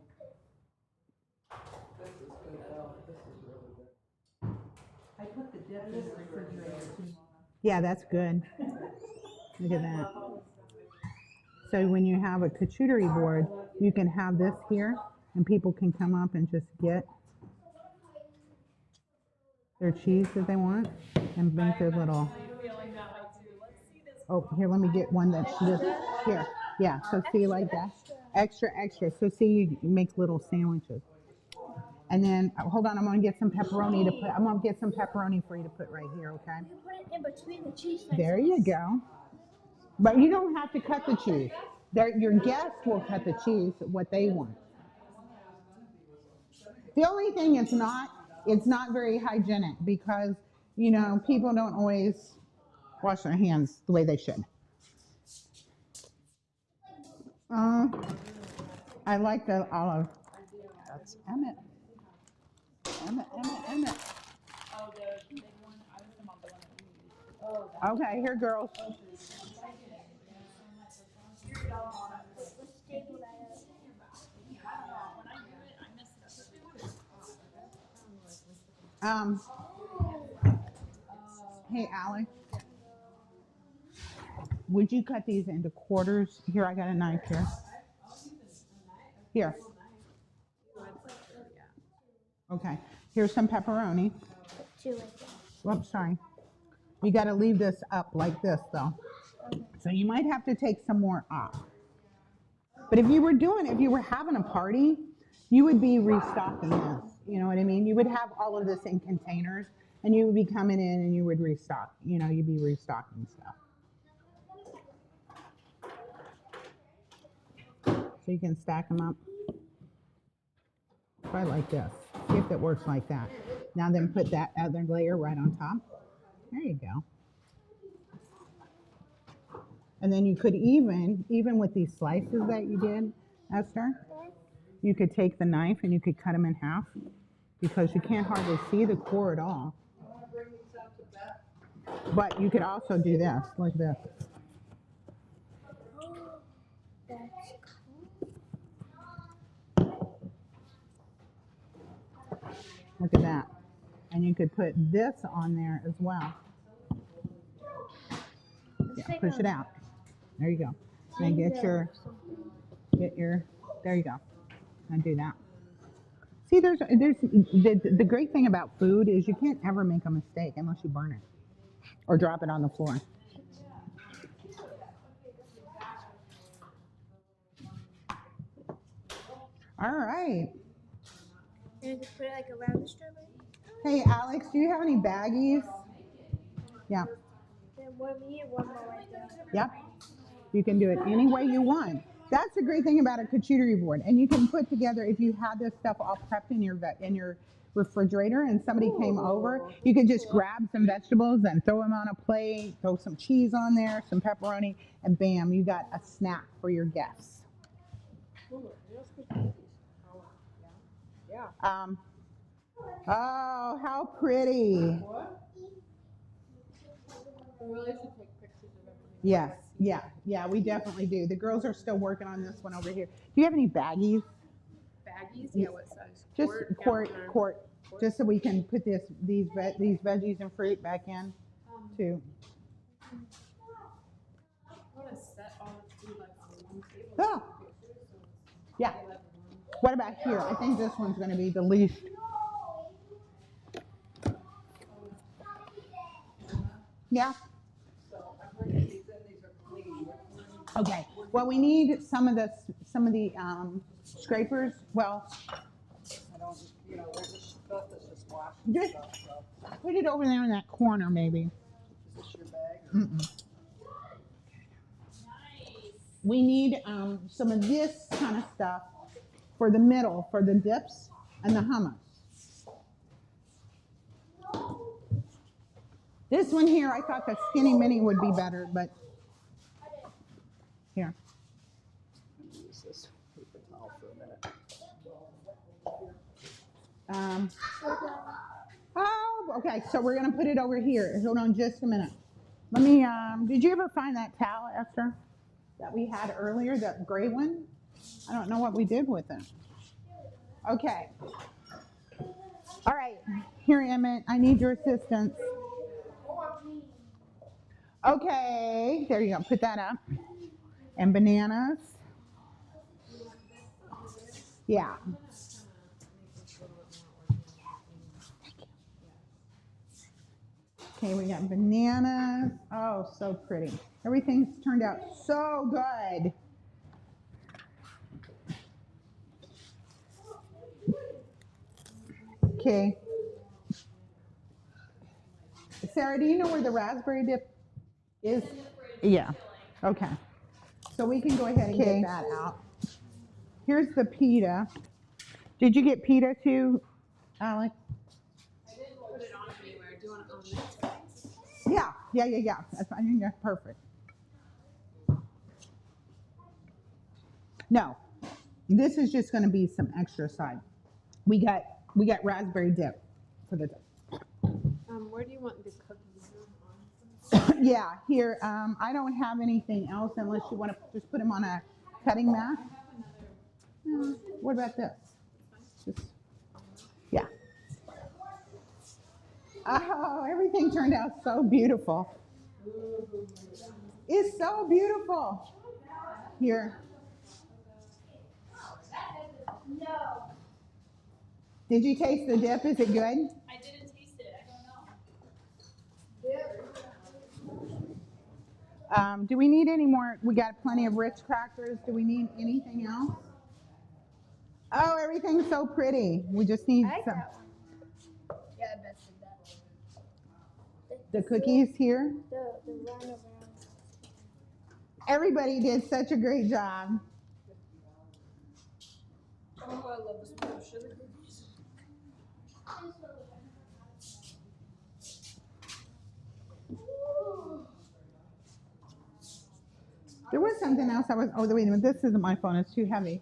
I put the dip in the refrigerator too. Yeah, that's good. Look at that. So when you have a charcuterie board, you can have this here, and people can come up and just get their cheese that they want and make their little. Oh, here, let me get one that's just here. Yeah, so see like that. Extra, extra. So see, you make little sandwiches. And then, hold on, I'm gonna get some pepperoni to put, I'm gonna get some pepperoni for you to put right here, okay? You put it in between the cheese slices. There you go. But you don't have to cut the cheese. Your guests will cut the cheese what they want. The only thing it's not very hygienic because, you know, people don't always wash their hands the way they should. I like the olive. That's Emmett. Emmett. Oh, the big one. I was talking about the one that we used. Okay, here, girls. Let's staple that up. When I do it, I mess it up. Hey, Alex. Would you cut these into quarters? Here, I got a knife here. Here. Okay, here's some pepperoni. 2 right there. Oops, sorry. You got to leave this up like this though. So you might have to take some more off. But if you were having a party, you would be restocking this. You know what I mean? You would have all of this in containers and you would be coming in and you would restock. You know, you'd be restocking stuff. So you can stack them up. Try like this. See if it works like that. Now then put that other layer right on top. There you go. And then you could even with these slices that you did, Esther, you could take the knife and you could cut them in half because you can't hardly see the core at all. But you could also do this, like this. Look at that. And you could put this on there as well. Yeah, push it out. There you go. Then get your, there you go. And do that. See, there's the great thing about food is you can't ever make a mistake unless you burn it or drop it on the floor. All right. And just put it like around the strawberry. Hey, Alex, do you have any baggies? Yeah. Then we need one more right there. Yep. You can do it any way you want. That's the great thing about a charcuterie board. And you can put together, if you had this stuff all prepped in your refrigerator and somebody came over, you could just grab some vegetables and throw them on a plate, throw some cheese on there, some pepperoni, and bam, you got a snack for your guests. Oh, how pretty. We really should take pictures of everything. Yes, yeah, we definitely do. The girls are still working on this one over here. Do you have any baggies? Baggies? Yeah, what size? Just quart, just so we can put these veggies and fruit back in too. I want to set all the food like on one table. Oh, yeah. What about here? I think this one's going to be the least. Yeah. Okay. Well, we need some of the scrapers. Well, I don't, there's this stuff that's just washing just stuff, so put it over there in that corner, maybe. is this your bag? Mm-mm. We need some of this kind of stuff for the middle, for the dips and the hummus. This one here, I thought the skinny mini would be better, but here. Use this paper towel for a minute. Oh, okay, so we're gonna put it over here. Hold on just a minute. Let me, did you ever find that towel, Esther, that we had earlier, that gray one? I don't know what we did with it. Okay. All right, here, Emmett, I need your assistance. Okay, there you go, put that up. And bananas. Yeah. Okay, we got bananas. Oh, so pretty. Everything's turned out so good. Okay. Sarah, do you know where the raspberry dip is? Yeah. Okay. So we can go ahead and get that out. Here's the pita. Did you get pita too, Alex? I didn't put it on anywhere. Do you want it on this? Yeah. I think that's perfect. No, this is just going to be some extra side. We got raspberry dip for the dip. Where do you want the cookies on? Yeah, here. I don't have anything else unless you want to just put them on a cutting mat. What about this? Yeah. Oh, everything turned out so beautiful. It's so beautiful. Here. Did you taste the dip? Is it good? I didn't taste it. I don't know. Do we need any more? We got plenty of Ritz crackers. Do we need anything else? Oh, everything's so pretty. We just need I like some. that one. Yeah, I bested that. The cookies here. The run around. Everybody did such a great job. Oh, I love this one. Sugar cookies. There was something else I was, oh, wait a minute, this isn't my phone, it's too heavy.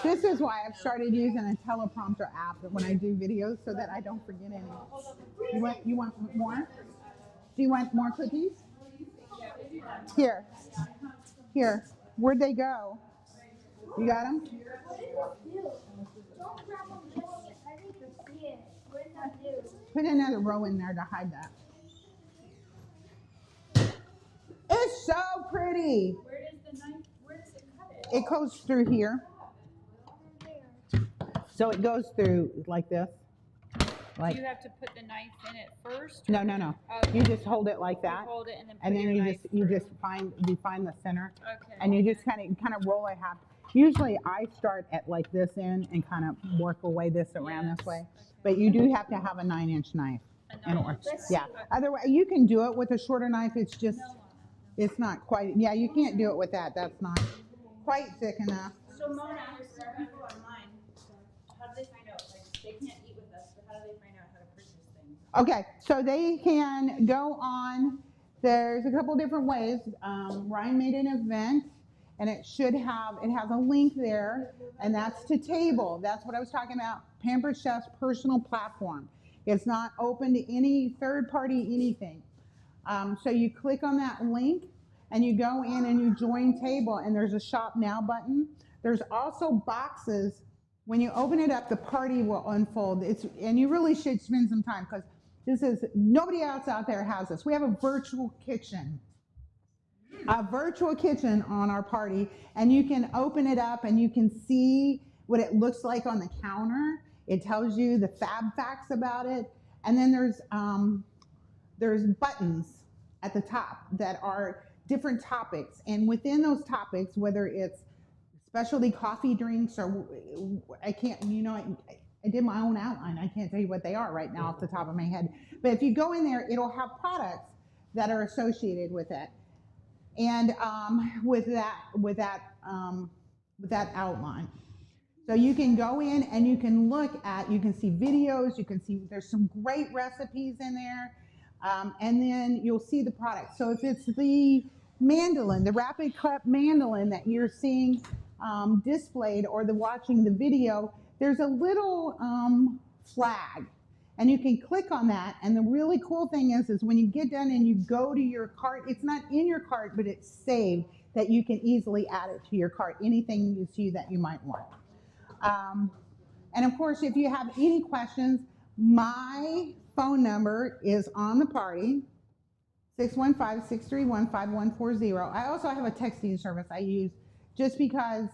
This is why I've started using a teleprompter app when I do videos so that I don't forget any. You want more? Do you want more cookies? Here. Here. Where'd they go? You got them? Don't grab them just yet. I didn't even see it. What did that do? Put another row in there to hide that. It's so pretty. Where does the knife, where does it cut it? It goes through here. So it goes through like this. Like, Do you have to put the knife in it first? no, no, no. Okay. You just hold it like You that. hold it and then put And then your you knife just through. you find the center. Okay. And you just kind of roll it half. Usually I start at like this end and kind of work away this around this way. But you do have to have a 9-inch knife. In order. Yeah. Otherwise, you can do it with a shorter knife. It's just, it's not quite. Yeah, you can't do it with that. That's not quite thick enough. So Mona, there's some people online. How do they find out? Like, they can't eat with us, but how do they find out how to purchase things? Okay, so they can go on. There's a couple different ways. Ryan made an event, and it has a link there, and that's to Table. That's what I was talking about. Pampered Chef's personal platform. It's not open to any third party anything. So you click on that link, and you go in and you join Table, and there's a Shop Now button. There's also boxes. When you open it up, the party will unfold. And you really should spend some time because nobody else out there has this. We have a virtual kitchen on our party, and you can open it up and you can see what it looks like on the counter. It tells you the fab facts about it, and then there's buttons at the top that are different topics, and within those topics, whether it's specialty coffee drinks or I did my own outline. I can't tell you what they are right now off the top of my head. But if you go in there, it'll have products that are associated with it, and with that outline. So you can go in and you can you can see videos. You can see there's some great recipes in there, and then you'll see the product. So if it's the mandolin, the rapid cut mandolin that you're seeing displayed or watching the video, there's a little flag, and you can click on that. And the really cool thing is when you get done and you go to your cart, it's not in your cart, but it's saved that you can easily add it to your cart, anything you see that you might want. And of course, if you have any questions, my phone number is on the party, 615-631-5140. I also have a texting service I use just because,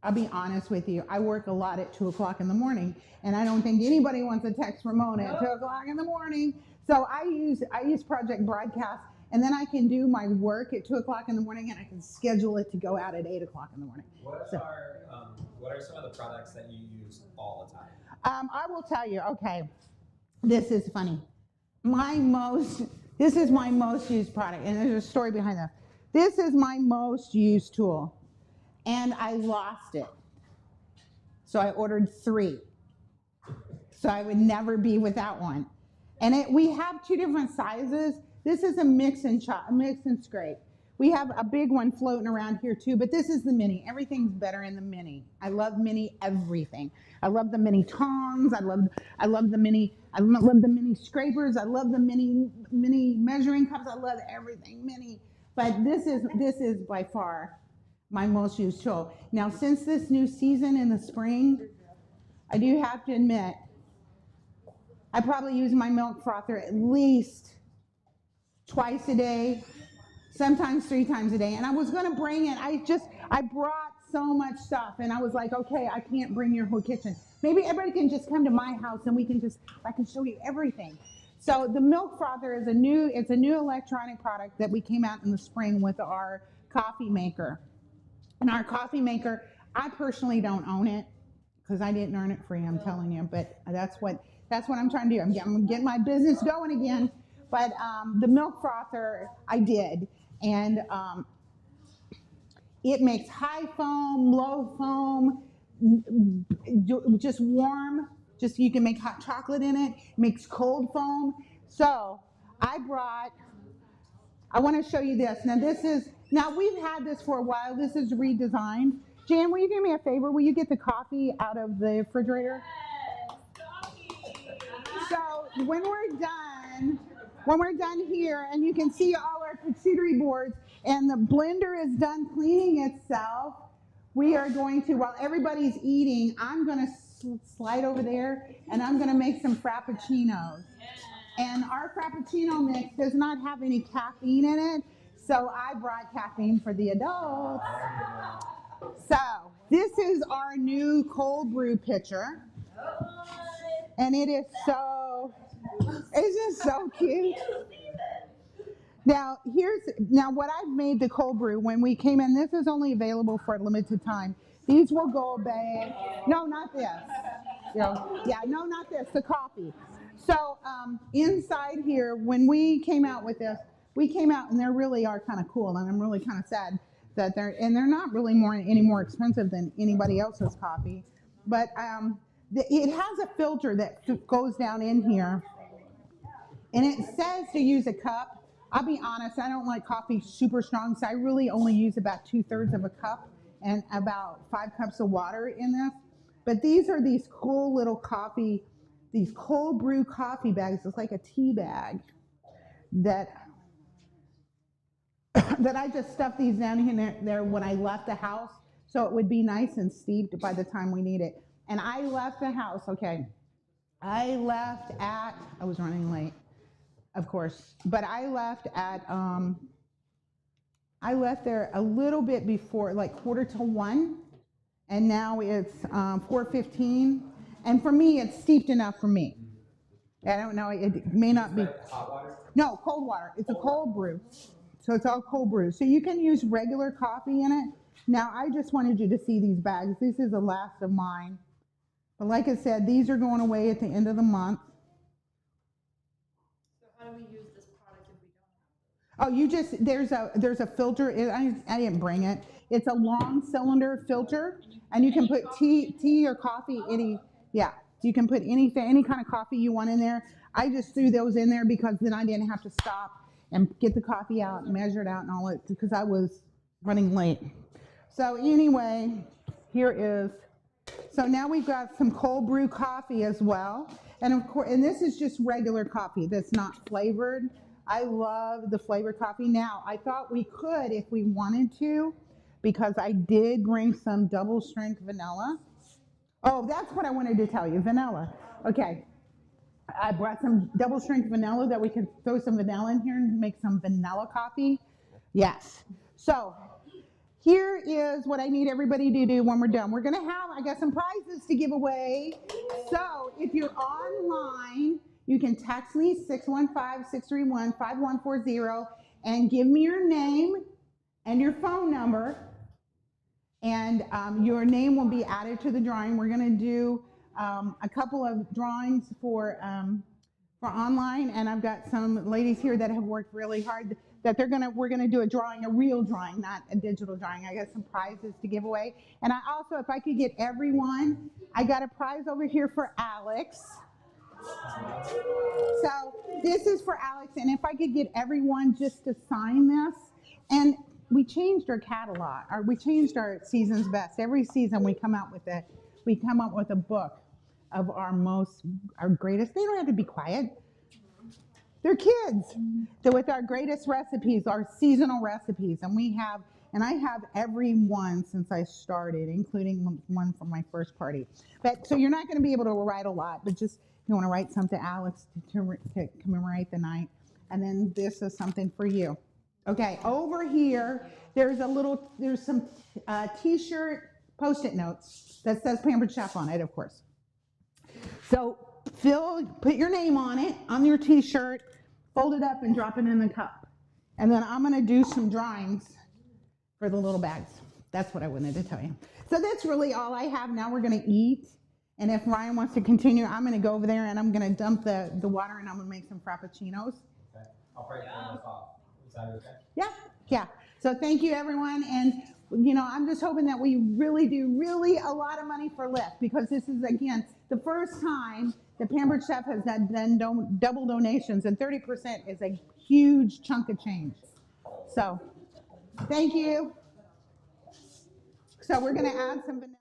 I'll be honest with you, I work a lot at 2 o'clock in the morning, and I don't think anybody wants a text Ramona at 2 o'clock in the morning. So I use Project Broadcast, and then I can do my work at 2 o'clock in the morning, and I can schedule it to go out at 8 o'clock in the morning. What are some of the products that you use all the time? I will tell you, okay, this is funny. This is my most used product, and there's a story behind that. This is my most used tool, and I lost it. So I ordered 3. So I would never be without one. And we have 2 different sizes. This is a mix and scrape. We have a big one floating around here too, but this is the mini. Everything's better in the mini. I love mini everything. I love the mini tongs. I love the mini scrapers. I love the mini measuring cups. I love everything mini. But this is by far my most used tool. Now, since this new season in the spring, I do have to admit, I probably use my milk frother at least twice a day, sometimes 3 times a day. And I was going to bring it. I brought so much stuff, and I was like, okay, I can't bring your whole kitchen. Maybe everybody can just come to my house and I can show you everything. So the milk frother is it's a new electronic product that we came out in the spring with our coffee maker. And our coffee maker, I personally don't own it because I didn't earn it free, I'm telling you, but that's what I'm trying to do. I'm getting my business going again. But the milk frother, I did. And it makes high foam, low foam, just warm. Just you can make hot chocolate in it. It makes cold foam. So I want to show you this. Now we've had this for a while. This is redesigned. Jan, will you do me a favor? Will you get the coffee out of the refrigerator? Yes, coffee. So when we're done here, and you can see all our charcuterie boards, and the blender is done cleaning itself, we are going to, while everybody's eating, I'm going to slide over there, and I'm going to make some frappuccinos. And our frappuccino mix does not have any caffeine in it, so I brought caffeine for the adults. So this is our new cold brew pitcher, and it is isn't so cute? Now what I've made the cold brew when we came in. This is only available for a limited time. These will go away. No, not this. No, not this. The coffee. So inside here, when we came out with this, we came out and they really are kind of cool, and I'm really kind of sad that they're not really any more expensive than anybody else's coffee, but it has a filter that goes down in here, and it says to use a cup. I'll be honest, I don't like coffee super strong, so I really only use about 2/3 of a cup and about 5 cups of water in this. But these are these cool little these cold brew coffee bags. It's like a tea bag that I just stuffed these down in there when I left the house, so it would be nice and steeped by the time we need it. And I left the house, I was running late, of course, but I left there a little bit before, like 1:45, and now it's 4:15, and for me, it's steeped enough for me. I don't know, it may not be. Hot water? No, cold water. It's a cold brew. So it's all cold brew. So you can use regular coffee in it. Now, I just wanted you to see these bags. This is the last of mine. But like I said, these are going away at the end of the month. So how do we use this product if we don't have it? Oh, there's a filter. I didn't bring it. It's a long cylinder filter, and you can put tea or coffee, you can put any kind of coffee you want in there. I just threw those in there because then I didn't have to stop and get the coffee out and measure it out and all it, because I was running late. So anyway, so now we've got some cold brew coffee as well. And of course, and this is just regular coffee that's not flavored. I love the flavored coffee. Now, I thought we could if we wanted to, because I did bring some double strength vanilla. Oh, that's what I wanted to tell you, vanilla. Okay. I brought some double strength vanilla that we can throw some vanilla in here and make some vanilla coffee. Yes. So here is what I need everybody to do when we're done. I got some prizes to give away. So if you're online, you can text me 615-631-5140 and give me your name and your phone number, and your name will be added to the drawing. We're going to do a couple of drawings for online, and I've got some ladies here that have worked really hard that we're gonna do a real drawing, not a digital drawing. I got some prizes to give away, and I also, if I could get everyone, I got a prize over here for Alex. So this is for Alex, and if I could get everyone just to sign this, and we changed our catalog, or we changed our season's best. Every season we come up with a book of our greatest. They don't have to be quiet. They're kids. They're with our greatest recipes, our seasonal recipes, and I have every one since I started, including one from my first party. But so you're not going to be able to write a lot, but just you want to write something to Alex to commemorate the night, and then this is something for you. Okay, over here, there's some t-shirt post-it notes that says Pampered Chef on it, of course. So put your name on it, on your t-shirt, fold it up and drop it in the cup. And then I'm gonna do some drawings for the little bags. That's what I wanted to tell you. So that's really all I have. Now we're gonna eat. And if Ryan wants to continue, I'm gonna go over there and I'm gonna dump the water and I'm gonna make some frappuccinos. Okay. I'll pray for us off. Is that okay? Yeah, yeah. So thank you, everyone. And, I'm just hoping that we really do a lot of money for Lyft, because this is, again, the first time the Pampered Chef has done double donations, and 30% is a huge chunk of change. So thank you. So we're going to add some vanilla.